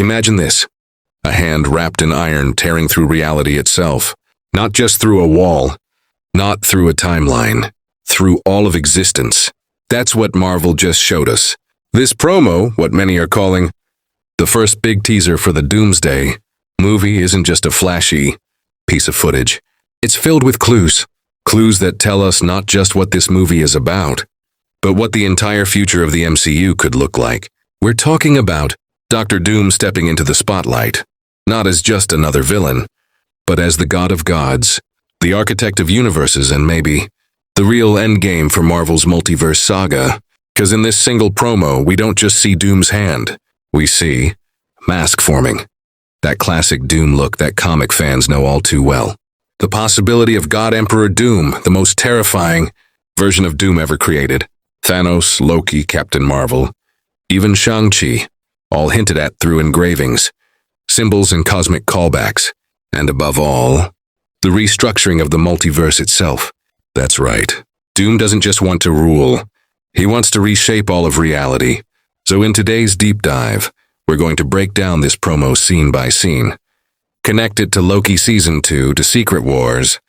Imagine this. A hand wrapped in iron tearing through reality itself. Not just through a wall, not through a timeline, through all of existence. That's what Marvel just showed us. This promo, what many are calling the first big teaser for the Doomsday movie, isn't just a flashy piece of footage. It's filled with clues. Clues that tell us not just what this movie is about, but what the entire future of the MCU could look like. We're talking about Dr. Doom stepping into the spotlight, not as just another villain, but as the god of gods, the architect of universes, and maybe the real endgame for Marvel's multiverse saga. Because in this single promo, we don't just see Doom's hand, we see mask forming. That classic Doom look that comic fans know all too well. The possibility of God Emperor Doom, the most terrifying version of Doom ever created. Thanos, Loki, Captain Marvel, even Shang-Chi, all hinted at through engravings, symbols and cosmic callbacks. And above all, the restructuring of the multiverse itself. That's right. Doom doesn't just want to rule. He wants to reshape all of reality. So in today's deep dive, we're going to break down this promo scene by scene, connect it to Loki Season 2, to Secret Wars,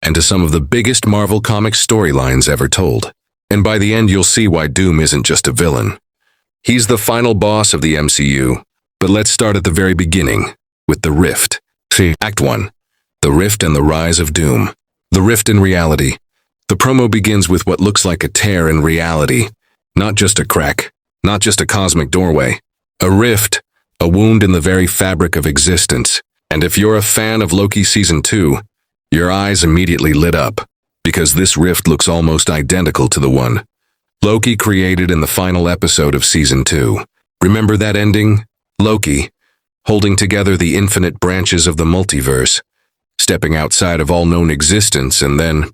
and to some of the biggest Marvel Comics storylines ever told. And by the end, you'll see why Doom isn't just a villain. He's the final boss of the MCU. But let's start at the very beginning, with the Rift. See, Act 1. The Rift and the Rise of Doom. The Rift in reality. The promo begins with what looks like a tear in reality. Not just a crack, not just a cosmic doorway. A rift, a wound in the very fabric of existence. And if you're a fan of Loki Season 2, your eyes immediately lit up, because this rift looks almost identical to the one Loki created in the final episode of Season 2. Remember that ending? Loki, holding together the infinite branches of the multiverse, stepping outside of all known existence and then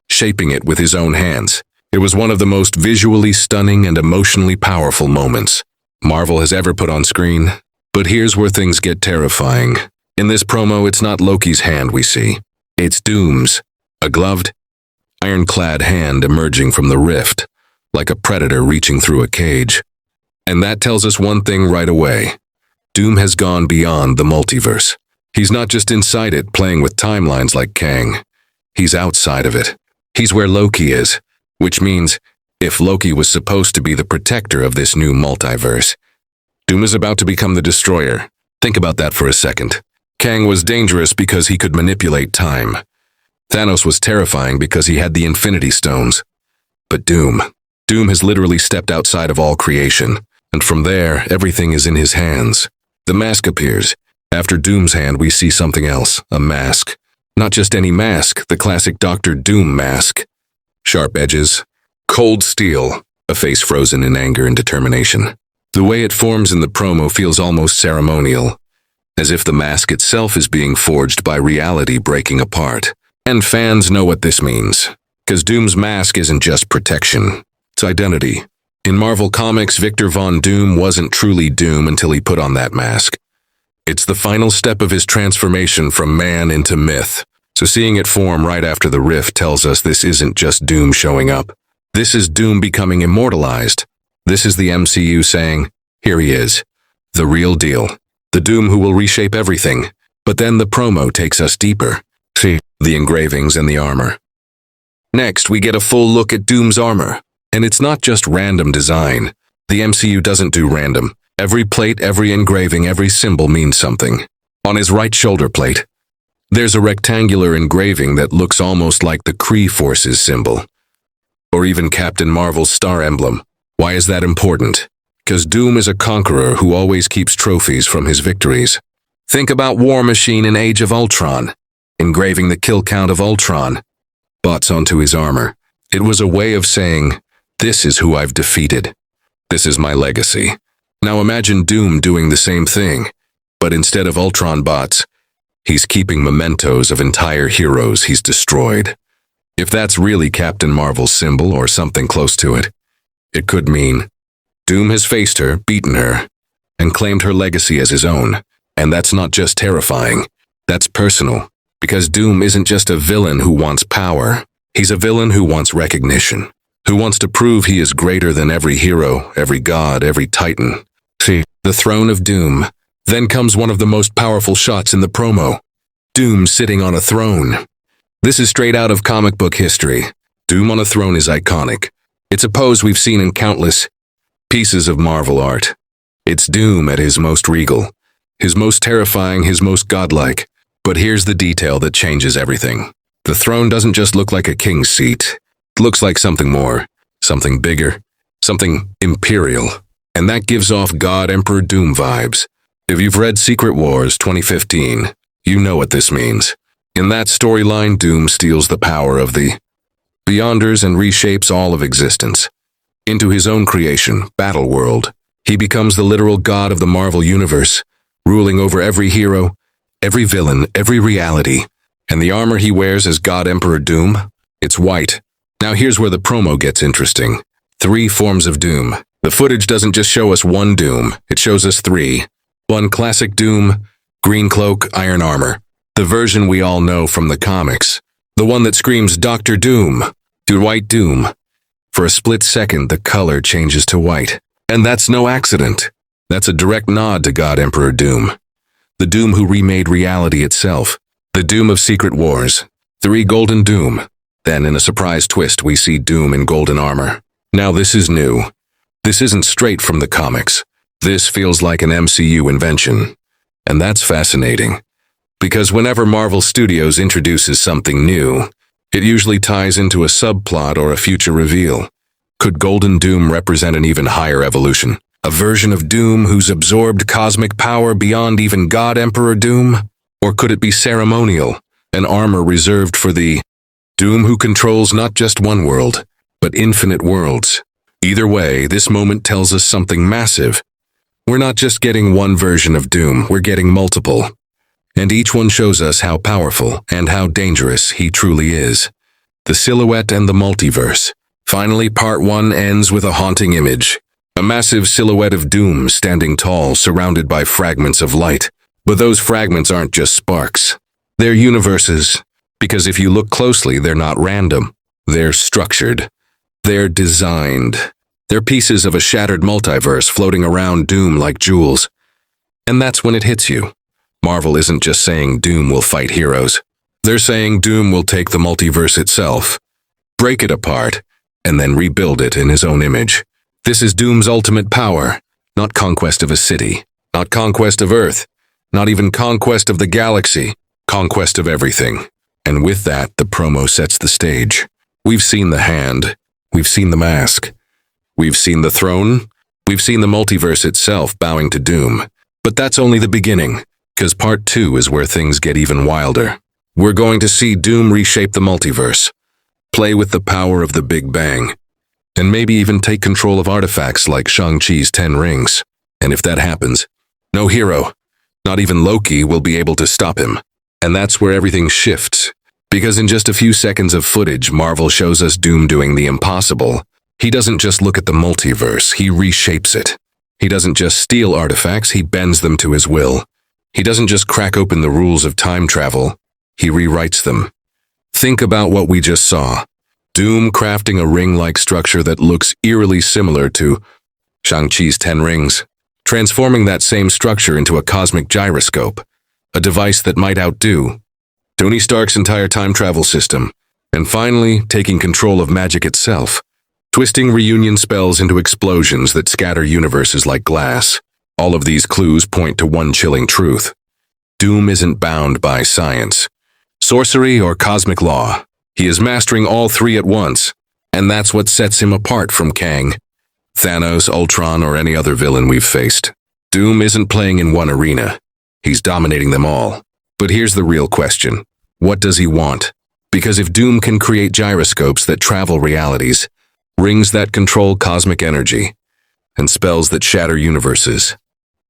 shaping it with his own hands. It was one of the most visually stunning and emotionally powerful moments Marvel has ever put on screen. But here's where things get terrifying. In this promo, it's not Loki's hand we see. It's Doom's, a gloved, ironclad hand emerging from the rift, like a predator reaching through a cage. And that tells us one thing right away. Doom has gone beyond the multiverse. He's not just inside it, playing with timelines like Kang. He's outside of it. He's where Loki is, which means if Loki was supposed to be the protector of this new multiverse, Doom is about to become the destroyer. Think about that for a second. Kang was dangerous because he could manipulate time. Thanos was terrifying because he had the Infinity Stones. But Doom has literally stepped outside of all creation, and from there, everything is in his hands. The mask appears. After Doom's hand, we see something else, a mask. Not just any mask, the classic Dr. Doom mask. Sharp edges, cold steel, a face frozen in anger and determination. The way it forms in the promo feels almost ceremonial, as if the mask itself is being forged by reality breaking apart. And fans know what this means, because Doom's mask isn't just protection, it's identity. In Marvel Comics, Victor Von Doom wasn't truly Doom until he put on that mask. It's the final step of his transformation from man into myth. So seeing it form right after the rift tells us this isn't just Doom showing up. This is Doom becoming immortalized. This is the MCU saying, here he is, the real deal. The Doom who will reshape everything. But then the promo takes us deeper. See, the engravings and the armor. Next, we get a full look at Doom's armor. And it's not just random design. The MCU doesn't do random. Every plate, every engraving, every symbol means something. On his right shoulder plate, there's a rectangular engraving that looks almost like the Kree Forces symbol. Or even Captain Marvel's star emblem. Why is that important? Because Doom is a conqueror who always keeps trophies from his victories. Think about War Machine in Age of Ultron, engraving the kill count of Ultron, bots onto his armor. It was a way of saying, this is who I've defeated. This is my legacy. Now imagine Doom doing the same thing, but instead of Ultron bots, he's keeping mementos of entire heroes he's destroyed. If that's really Captain Marvel's symbol or something close to it, it could mean Doom has faced her, beaten her, and claimed her legacy as his own. And that's not just terrifying, that's personal. Because Doom isn't just a villain who wants power, he's a villain who wants recognition, who wants to prove he is greater than every hero, every god, every titan. See, the throne of Doom, Then comes one of the most powerful shots in the promo. Doom sitting on a throne. This is straight out of comic book history. Doom on a throne is iconic. It's a pose we've seen in countless pieces of Marvel art. It's Doom at his most regal, his most terrifying, his most godlike. But here's the detail that changes everything. The throne doesn't just look like a king's seat. It looks like something more, something bigger, something imperial. And that gives off God Emperor Doom vibes. If you've read Secret Wars 2015, you know what this means. In that storyline, Doom steals the power of the Beyonders and reshapes all of existence. Into his own creation, Battle World, he becomes the literal god of the Marvel Universe, ruling over every hero, every villain, every reality. And the armor he wears as God Emperor Doom? It's white. Now here's where the promo gets interesting. 3 forms of Doom. The footage doesn't just show us one Doom, it shows us 3. One classic Doom, green cloak, iron armor. The version we all know from the comics. The one that screams Dr. Doom to White Doom. For a split second, the color changes to white. And that's no accident. That's a direct nod to God Emperor Doom. The Doom who remade reality itself. The Doom of Secret Wars. 3 Golden Doom. Then, in a surprise twist, we see Doom in golden armor. Now this is new. This isn't straight from the comics. This feels like an MCU invention. And that's fascinating. Because whenever Marvel Studios introduces something new, it usually ties into a subplot or a future reveal. Could Golden Doom represent an even higher evolution? A version of Doom who's absorbed cosmic power beyond even God Emperor Doom? Or could it be ceremonial, an armor reserved for the Doom who controls not just one world, but infinite worlds? Either way, this moment tells us something massive. We're not just getting one version of Doom, we're getting multiple. And each one shows us how powerful and how dangerous he truly is. The silhouette and the multiverse. Finally, part 1 ends with a haunting image. A massive silhouette of Doom standing tall, surrounded by fragments of light. But those fragments aren't just sparks. They're universes. Because if you look closely, they're not random. They're structured. They're designed. They're pieces of a shattered multiverse floating around Doom like jewels. And that's when it hits you. Marvel isn't just saying Doom will fight heroes. They're saying Doom will take the multiverse itself, break it apart, and then rebuild it in his own image. This is Doom's ultimate power, not conquest of a city, not conquest of Earth, not even conquest of the galaxy, conquest of everything. And with that, the promo sets the stage. We've seen the hand, we've seen the mask, we've seen the throne, we've seen the multiverse itself bowing to Doom. But that's only the beginning. Because part 2 is where things get even wilder. We're going to see Doom reshape the multiverse, play with the power of the Big Bang, and maybe even take control of artifacts like Shang-Chi's 10 rings. And if that happens, no hero, not even Loki, will be able to stop him. And that's where everything shifts. Because in just a few seconds of footage, Marvel shows us Doom doing the impossible. He doesn't just look at the multiverse, he reshapes it. He doesn't just steal artifacts, he bends them to his will. He doesn't just crack open the rules of time travel, he rewrites them. Think about what we just saw. Doom crafting a ring-like structure that looks eerily similar to Shang-Chi's 10 rings, transforming that same structure into a cosmic gyroscope, a device that might outdo Tony Stark's entire time travel system, and finally taking control of magic itself, twisting reunion spells into explosions that scatter universes like glass. All of these clues point to one chilling truth. Doom isn't bound by science, sorcery, or cosmic law. He is mastering all 3 at once, and that's what sets him apart from Kang, Thanos, Ultron, or any other villain we've faced. Doom isn't playing in one arena. He's dominating them all. But here's the real question. What does he want? Because if Doom can create gyroscopes that travel realities, rings that control cosmic energy, and spells that shatter universes,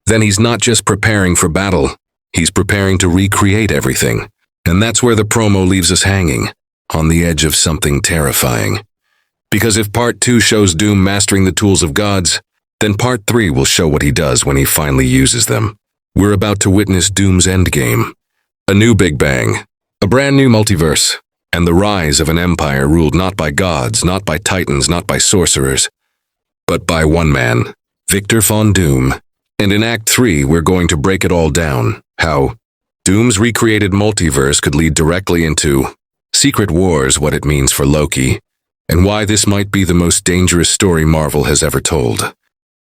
then he's not just preparing for battle, he's preparing to recreate everything. And that's where the promo leaves us hanging, on the edge of something terrifying. Because if part 2 shows Doom mastering the tools of gods, then part 3 will show what he does when he finally uses them. We're about to witness Doom's endgame. A new Big Bang, a brand new multiverse, and the rise of an empire ruled not by gods, not by titans, not by sorcerers, but by one man, Victor Von Doom. And in Act 3, we're going to break it all down. How Doom's recreated multiverse could lead directly into Secret Wars, what it means for Loki, and why this might be the most dangerous story Marvel has ever told.